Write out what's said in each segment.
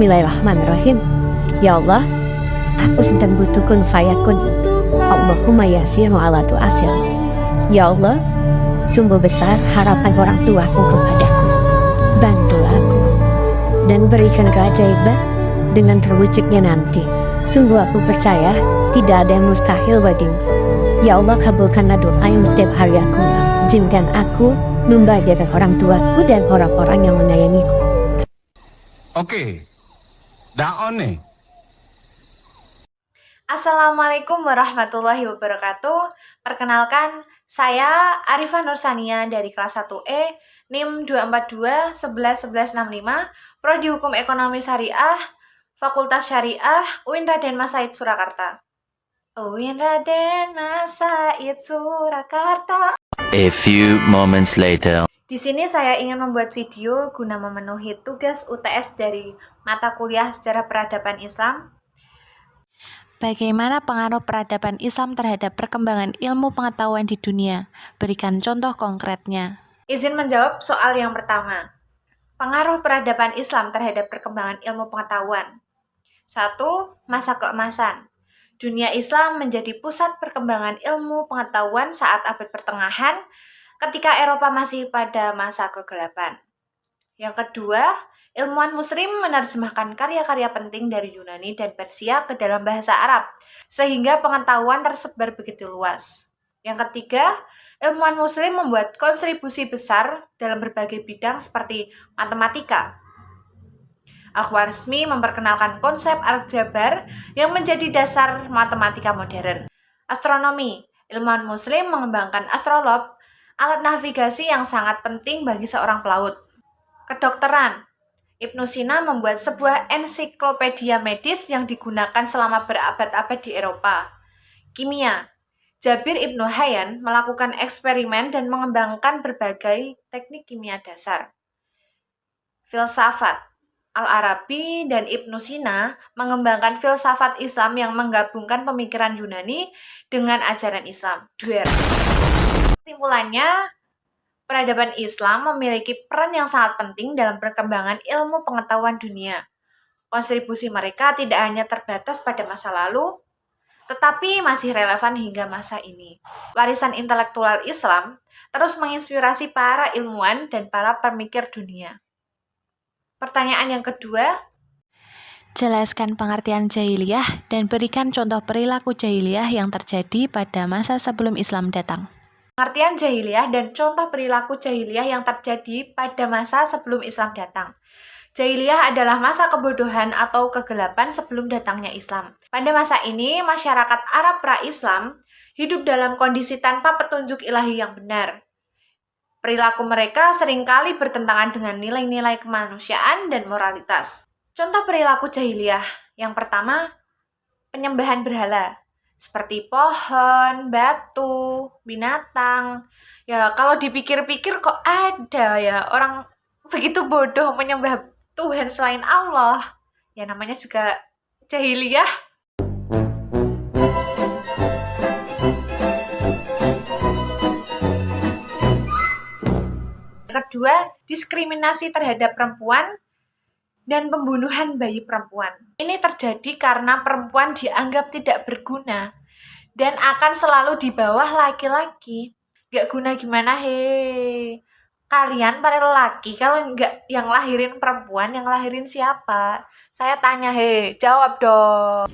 Bismillahirrahmanirrahim. Ya Allah, aku sedang butuh kun fayakun. Allahumma yasir ala tu'asir. Ya Allah, sungguh besar harapan orang tuaku kepadaku. Bantulah aku dan berikan keajaiban dengan terwujudnya nanti. Sungguh aku percaya tidak ada yang mustahil bagimu. Ya Allah, kabulkanlah doa yang setiap hari aku. Izinkan aku membahagiakan orang tuaku dan orang-orang yang menyayangiku. Oke, daon nih. Assalamualaikum warahmatullahi wabarakatuh. Perkenalkan, saya Arifah Nursania dari kelas 1E, NIM 242-11-1165, Prodi Hukum Ekonomi Syariah, Fakultas Syariah, UIN Raden Mas Said Surakarta. UIN Raden Mas Said Surakarta. A few moments later. Di sini saya ingin membuat video guna memenuhi tugas UTS dari mata kuliah Sejarah Peradaban Islam. Bagaimana pengaruh peradaban Islam terhadap perkembangan ilmu pengetahuan di dunia? Berikan contoh konkretnya. Izin menjawab soal yang pertama. Pengaruh peradaban Islam terhadap perkembangan ilmu pengetahuan. 1. Masa keemasan. Dunia Islam menjadi pusat perkembangan ilmu pengetahuan saat abad pertengahan, ketika Eropa masih pada masa kegelapan. Yang kedua, ilmuwan muslim menerjemahkan karya-karya penting dari Yunani dan Persia ke dalam bahasa Arab, sehingga pengetahuan tersebar begitu luas. Yang ketiga, ilmuwan muslim membuat kontribusi besar dalam berbagai bidang seperti matematika. Al-Khwarizmi memperkenalkan konsep aljabar yang menjadi dasar matematika modern. Astronomi, ilmuwan muslim mengembangkan astrolab, alat navigasi yang sangat penting bagi seorang pelaut. Kedokteran, Ibnu Sina membuat sebuah ensiklopedia medis yang digunakan selama berabad-abad di Eropa. Kimia, Jabir Ibnu Hayyan melakukan eksperimen dan mengembangkan berbagai teknik kimia dasar. Filsafat, Al-Arabi dan Ibnu Sina mengembangkan filsafat Islam yang menggabungkan pemikiran Yunani dengan ajaran Islam. Kesimpulannya, peradaban Islam memiliki peran yang sangat penting dalam perkembangan ilmu pengetahuan dunia. Kontribusi mereka tidak hanya terbatas pada masa lalu, tetapi masih relevan hingga masa ini. Warisan intelektual Islam terus menginspirasi para ilmuwan dan para pemikir dunia. Pertanyaan yang kedua, Jelaskan pengertian jahiliyah dan berikan contoh perilaku jahiliyah yang terjadi pada masa sebelum Islam datang. pengertian jahiliyah dan contoh perilaku jahiliyah yang terjadi pada masa sebelum Islam datang. Jahiliyah adalah masa kebodohan atau kegelapan sebelum datangnya Islam. Pada masa ini, masyarakat Arab pra-Islam hidup dalam kondisi tanpa petunjuk ilahi yang benar. Perilaku mereka seringkali bertentangan dengan nilai-nilai kemanusiaan dan moralitas. Contoh perilaku jahiliyah. Yang pertama, penyembahan berhala. Seperti pohon, batu, binatang. Ya, kalau dipikir-pikir kok ada ya orang begitu bodoh menyembah Tuhan selain Allah. Ya, namanya juga jahiliyah. Kedua, diskriminasi terhadap perempuan dan pembunuhan bayi perempuan. Ini terjadi karena perempuan dianggap tidak berguna dan akan selalu di bawah laki-laki. Gak guna gimana, kalian para lelaki, kalau nggak yang lahirin perempuan, yang lahirin siapa? Saya tanya, jawab dong.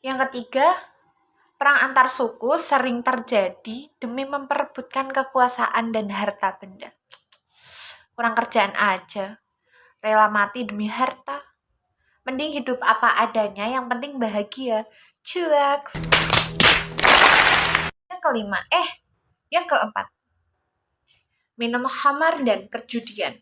Yang ketiga, perang antar suku sering terjadi demi memperebutkan kekuasaan dan harta benda. Kurang kerjaan aja. Rela mati demi harta. Mending hidup apa adanya, yang penting bahagia. Cuek. Yang keempat. Minum khamar dan perjudian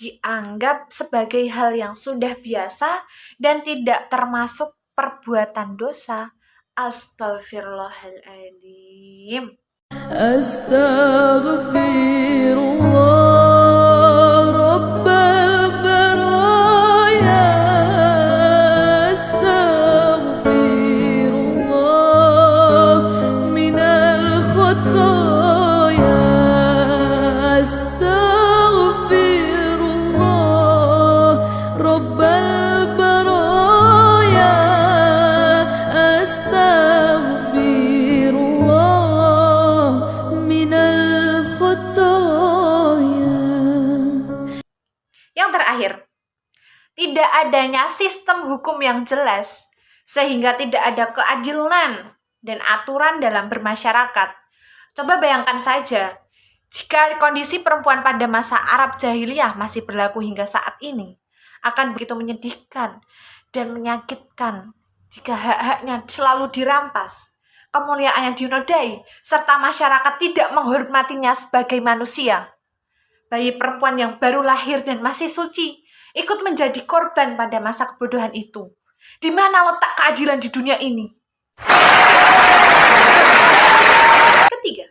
dianggap sebagai hal yang sudah biasa dan tidak termasuk perbuatan dosa. Astaghfirullahaladzim. Astaghfirullah Rabbal baraya. Astaghfirullah minal khataya. Astaghfirullah hukum yang jelas, sehingga tidak ada keadilan dan aturan dalam bermasyarakat. Coba bayangkan saja, jika kondisi perempuan pada masa Arab jahiliyah masih berlaku hingga saat ini, akan begitu menyedihkan dan menyakitkan jika hak-haknya selalu dirampas, kemuliaannya dinodai, serta masyarakat tidak menghormatinya sebagai manusia. Bayi perempuan yang baru lahir dan masih suci ikut menjadi korban pada masa kebodohan itu. Di mana letak keadilan di dunia ini? Ketiga,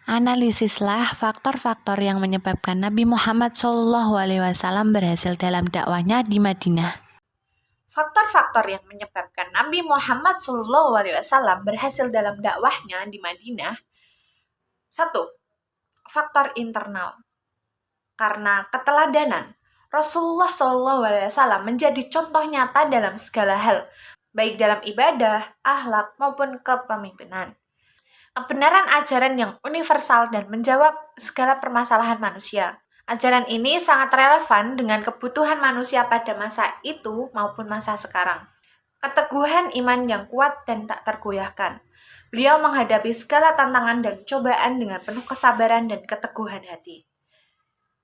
Analisislah faktor-faktor yang menyebabkan Nabi Muhammad SAW berhasil dalam dakwahnya di Madinah. faktor-faktor yang menyebabkan Nabi Muhammad SAW berhasil dalam dakwahnya di Madinah. 1. Faktor internal. Karena keteladanan, Rasulullah SAW menjadi contoh nyata dalam segala hal, baik dalam ibadah, akhlak, maupun kepemimpinan. Kebenaran ajaran yang universal dan menjawab segala permasalahan manusia. Ajaran ini sangat relevan dengan kebutuhan manusia pada masa itu maupun masa sekarang. Keteguhan iman yang kuat dan tak tergoyahkan. Beliau menghadapi segala tantangan dan cobaan dengan penuh kesabaran dan keteguhan hati.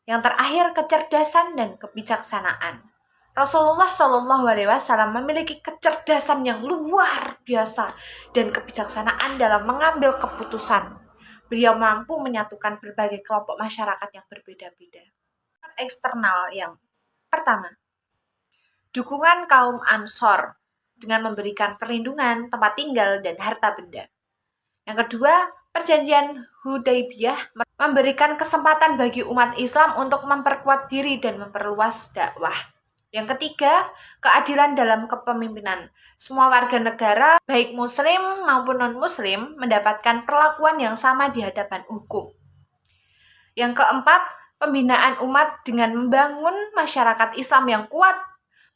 Yang terakhir, kecerdasan dan kebijaksanaan. Rasulullah SAW memiliki kecerdasan yang luar biasa dan kebijaksanaan dalam mengambil keputusan. Beliau mampu menyatukan berbagai kelompok masyarakat yang berbeda-beda. Eksternal yang pertama, dukungan kaum Ansor dengan memberikan perlindungan, tempat tinggal, dan harta benda. Yang kedua, perjanjian Hudaybiyah memberikan kesempatan bagi umat Islam untuk memperkuat diri dan memperluas dakwah. Yang ketiga, keadilan dalam kepemimpinan. Semua warga negara, baik muslim maupun non-muslim, mendapatkan perlakuan yang sama di hadapan hukum. Yang keempat, pembinaan umat dengan membangun masyarakat Islam yang kuat,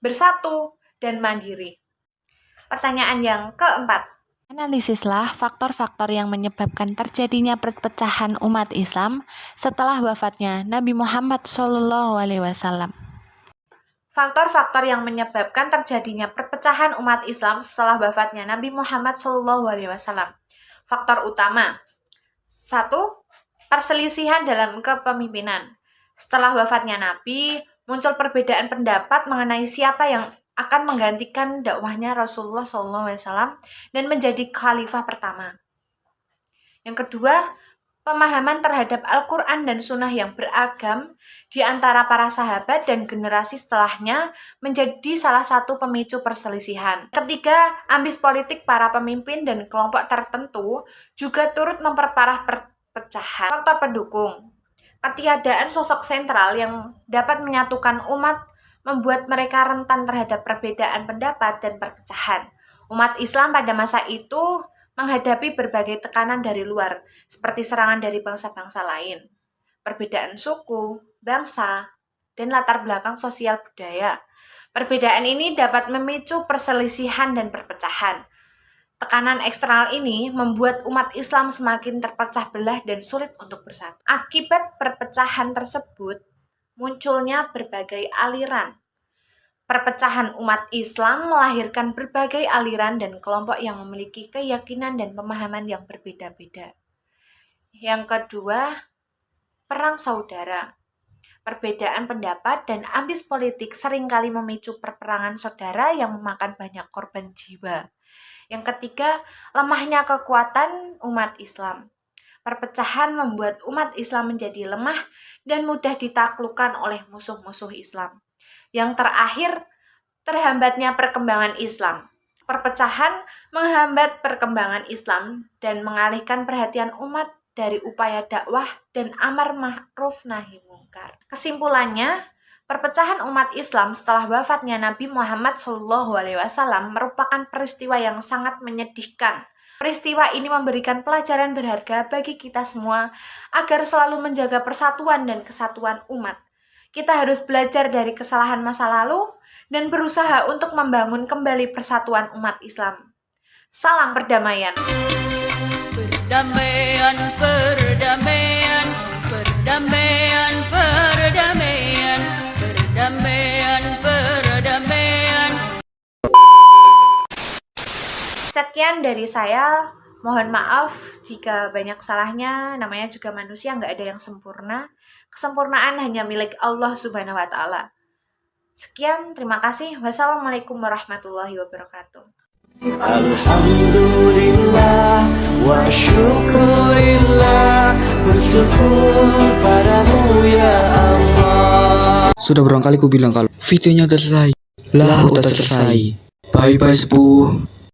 bersatu, dan mandiri. Pertanyaan yang keempat, Analisislah faktor-faktor yang menyebabkan terjadinya perpecahan umat Islam setelah wafatnya Nabi Muhammad SAW. faktor-faktor yang menyebabkan terjadinya perpecahan umat Islam setelah wafatnya Nabi Muhammad SAW. Faktor utama. 1. Perselisihan dalam kepemimpinan. Setelah wafatnya Nabi, muncul perbedaan pendapat mengenai siapa yang akan menggantikan dakwahnya Rasulullah SAW dan menjadi khalifah pertama. Yang kedua, pemahaman terhadap Al-Quran dan Sunnah yang beragam di antara para sahabat dan generasi setelahnya menjadi salah satu pemicu perselisihan. Ketiga, ambis politik para pemimpin dan kelompok tertentu juga turut memperparah perpecahan. Faktor pendukung. Ketiadaan sosok sentral yang dapat menyatukan umat membuat mereka rentan terhadap perbedaan pendapat dan perpecahan. Umat Islam pada masa itu menghadapi berbagai tekanan dari luar, seperti serangan dari bangsa-bangsa lain, perbedaan suku, bangsa, dan latar belakang sosial budaya. Perbedaan ini dapat memicu perselisihan dan perpecahan. Tekanan eksternal ini membuat umat Islam semakin terpecah belah dan sulit untuk bersatu. Akibat perpecahan tersebut, munculnya berbagai aliran. Perpecahan umat Islam melahirkan berbagai aliran dan kelompok yang memiliki keyakinan dan pemahaman yang berbeda-beda. Yang kedua, perang saudara. Perbedaan pendapat dan ambis politik seringkali memicu perperangan saudara yang memakan banyak korban jiwa. Yang ketiga, lemahnya kekuatan umat Islam. Perpecahan membuat umat Islam menjadi lemah dan mudah ditaklukkan oleh musuh-musuh Islam. Yang terakhir, terhambatnya perkembangan Islam. Perpecahan menghambat perkembangan Islam dan mengalihkan perhatian umat dari upaya dakwah dan amar ma'ruf nahi mungkar. Kesimpulannya, perpecahan umat Islam setelah wafatnya Nabi Muhammad SAW merupakan peristiwa yang sangat menyedihkan. Peristiwa ini memberikan pelajaran berharga bagi kita semua agar selalu menjaga persatuan dan kesatuan umat. Kita harus belajar dari kesalahan masa lalu dan berusaha untuk membangun kembali persatuan umat Islam. Salam perdamaian. Perdamaian, perdamaian, perdamaian, perdamaian, perdamaian, perdamaian. Sekian dari saya. Mohon maaf jika banyak salahnya, namanya juga manusia, nggak ada yang sempurna. Kesempurnaan hanya milik Allah Subhanahu wa Ta'ala. Sekian, terima kasih. Wassalamualaikum warahmatullahi wabarakatuh. Alhamdulillah wa syukurillah, bersyukur padamu ya Allah. Sudah berapa kali ku bilang kalau videonya udah selesai. Lah udah selesai. Bye bye sepuh.